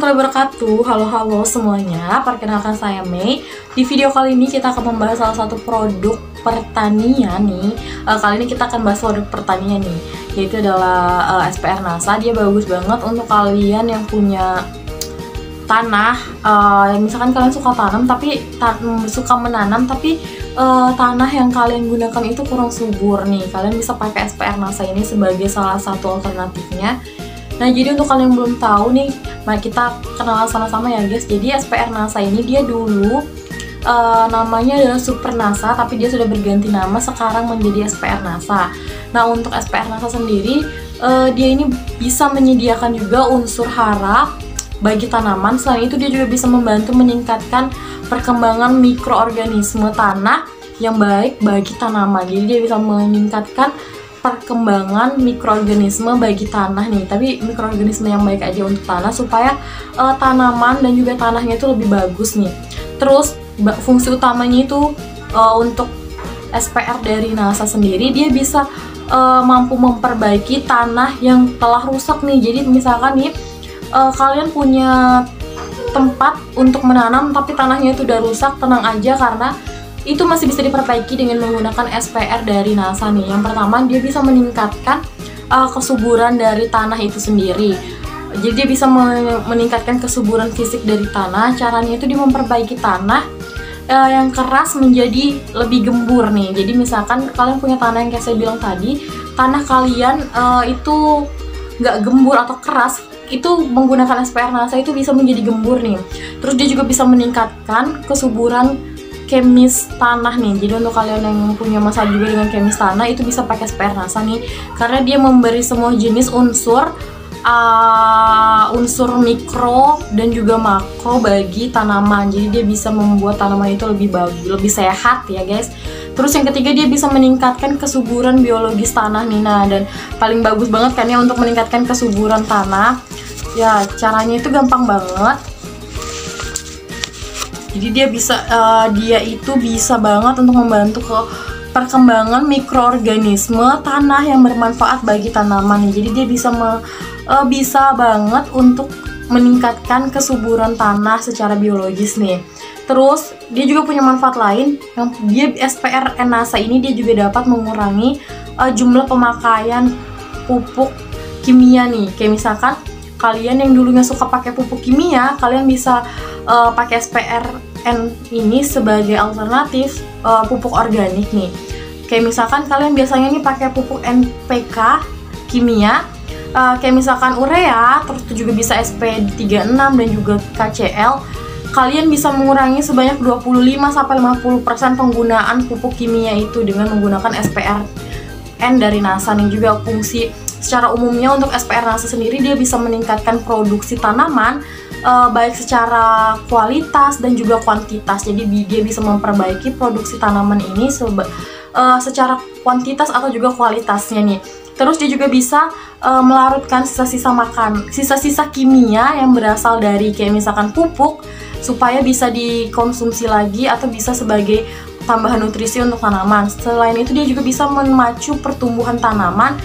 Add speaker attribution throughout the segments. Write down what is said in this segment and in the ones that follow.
Speaker 1: warahmatullahi wabarakatuh. Halo semuanya, perkenalkan saya Mei. Di video kali ini kita akan membahas salah satu produk pertanian nih. Kali ini kita akan bahas produk pertanian nih, yaitu adalah SPR NASA. Dia bagus banget untuk kalian yang punya tanah, misalkan kalian suka tanam tapi suka menanam tapi tanah yang kalian gunakan itu kurang subur nih. Kalian bisa pakai SPR NASA ini sebagai salah satu alternatifnya. Nah, jadi untuk kalian yang belum tahu nih, mari kita kenalan sama-sama ya guys. Jadi SPR NASA ini dia dulu namanya adalah Super NASA, tapi dia sudah berganti nama sekarang menjadi SPR NASA. Nah, untuk SPR NASA sendiri dia ini bisa menyediakan juga unsur hara bagi tanaman. Selain itu dia juga bisa membantu meningkatkan perkembangan mikroorganisme tanah yang baik bagi tanaman. Jadi dia bisa meningkatkan perkembangan mikroorganisme bagi tanah nih, tapi mikroorganisme yang baik aja untuk tanah supaya tanaman dan juga tanahnya itu lebih bagus nih. Terus fungsi utamanya itu untuk SPR dari NASA sendiri, dia bisa mampu memperbaiki tanah yang telah rusak nih. Jadi misalkan nih kalian punya tempat untuk menanam tapi tanahnya itu udah rusak, tenang aja karena itu masih bisa diperbaiki dengan menggunakan SPR dari NASA nih. Yang pertama, dia bisa meningkatkan kesuburan dari tanah itu sendiri. Jadi dia bisa meningkatkan kesuburan fisik dari tanah. Caranya itu dia memperbaiki tanah yang keras menjadi lebih gembur nih. Jadi misalkan kalian punya tanah yang kayak saya bilang tadi, tanah kalian itu nggak gembur atau keras, itu menggunakan SPR NASA itu bisa menjadi gembur nih. Terus dia juga bisa meningkatkan kesuburan kemis tanah nih. Jadi untuk kalian yang punya masalah juga dengan kemis tanah, itu bisa pakai SPR NASA nih, karena dia memberi semua jenis unsur mikro dan juga makro bagi tanaman. Jadi dia bisa membuat tanaman itu lebih bagus, lebih sehat ya guys. Terus yang ketiga, dia bisa meningkatkan kesuburan biologis tanah nih. Nah, dan paling bagus banget kan ya untuk meningkatkan kesuburan tanah. Ya, caranya itu gampang banget. Jadi dia itu bisa banget untuk membantu ke perkembangan mikroorganisme tanah yang bermanfaat bagi tanaman. Jadi dia bisa banget untuk meningkatkan kesuburan tanah secara biologis nih. Terus dia juga punya manfaat lain, yang dia SPR NASA ini dia juga dapat mengurangi jumlah pemakaian pupuk kimia nih. Kayak misalkan kalian yang dulunya suka pakai pupuk kimia, kalian bisa pakai SPRN ini sebagai alternatif pupuk organik nih. Kayak misalkan kalian biasanya nih pakai pupuk NPK kimia, kayak misalkan urea, terus juga bisa SP36 dan juga KCL. Kalian bisa mengurangi sebanyak 25-50% penggunaan pupuk kimia itu dengan menggunakan SPRN dari NASA nih. Juga fungsi secara umumnya untuk SPR NASA sendiri, dia bisa meningkatkan produksi tanaman baik secara kualitas dan juga kuantitas. Jadi dia bisa memperbaiki produksi tanaman ini secara kuantitas atau juga kualitasnya nih. Terus dia juga bisa melarutkan sisa-sisa kimia yang berasal dari kayak misalkan pupuk, supaya bisa dikonsumsi lagi atau bisa sebagai tambahan nutrisi untuk tanaman. Selain itu dia juga bisa memacu pertumbuhan tanaman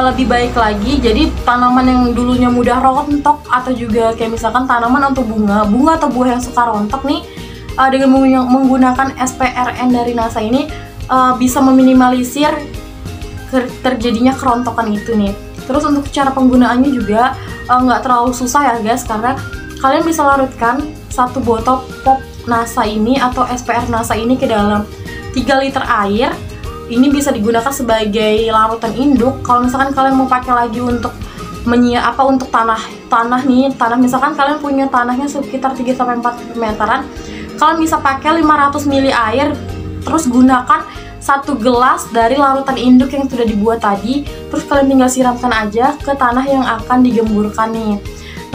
Speaker 1: lebih baik lagi. Jadi tanaman yang dulunya mudah rontok atau juga kayak misalkan tanaman untuk bunga atau buah yang suka rontok nih, dengan menggunakan SPRN dari NASA ini bisa meminimalisir terjadinya kerontokan itu nih. Terus untuk cara penggunaannya juga nggak terlalu susah ya guys, karena kalian bisa larutkan satu botol pop NASA ini atau SPR NASA ini ke dalam 3 liter air. Ini bisa digunakan sebagai larutan induk. Kalau misalkan kalian mau pakai lagi untuk untuk tanah misalkan kalian punya tanahnya sekitar 3-4 meteran, kalian bisa pakai 500 ml air, terus gunakan 1 gelas dari larutan induk yang sudah dibuat tadi, terus kalian tinggal siramkan aja ke tanah yang akan digemburkan nih.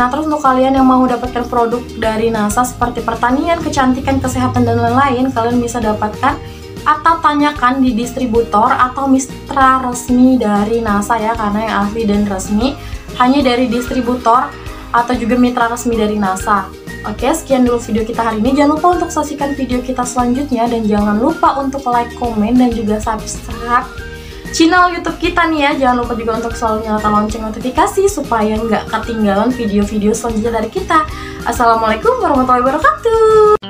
Speaker 1: Nah, terus untuk kalian yang mau dapatkan produk dari NASA seperti pertanian, kecantikan, kesehatan, dan lain-lain, kalian bisa dapatkan atau tanyakan di distributor atau mitra resmi dari NASA ya, karena yang asli dan resmi hanya dari distributor atau juga mitra resmi dari NASA. Oke, sekian dulu video kita hari ini. Jangan lupa untuk saksikan video kita selanjutnya, dan jangan lupa untuk like, komen, dan juga subscribe channel YouTube kita nih ya. Jangan lupa juga untuk selalu nyalakan lonceng notifikasi supaya nggak ketinggalan video-video selanjutnya dari kita. Assalamualaikum warahmatullahi wabarakatuh.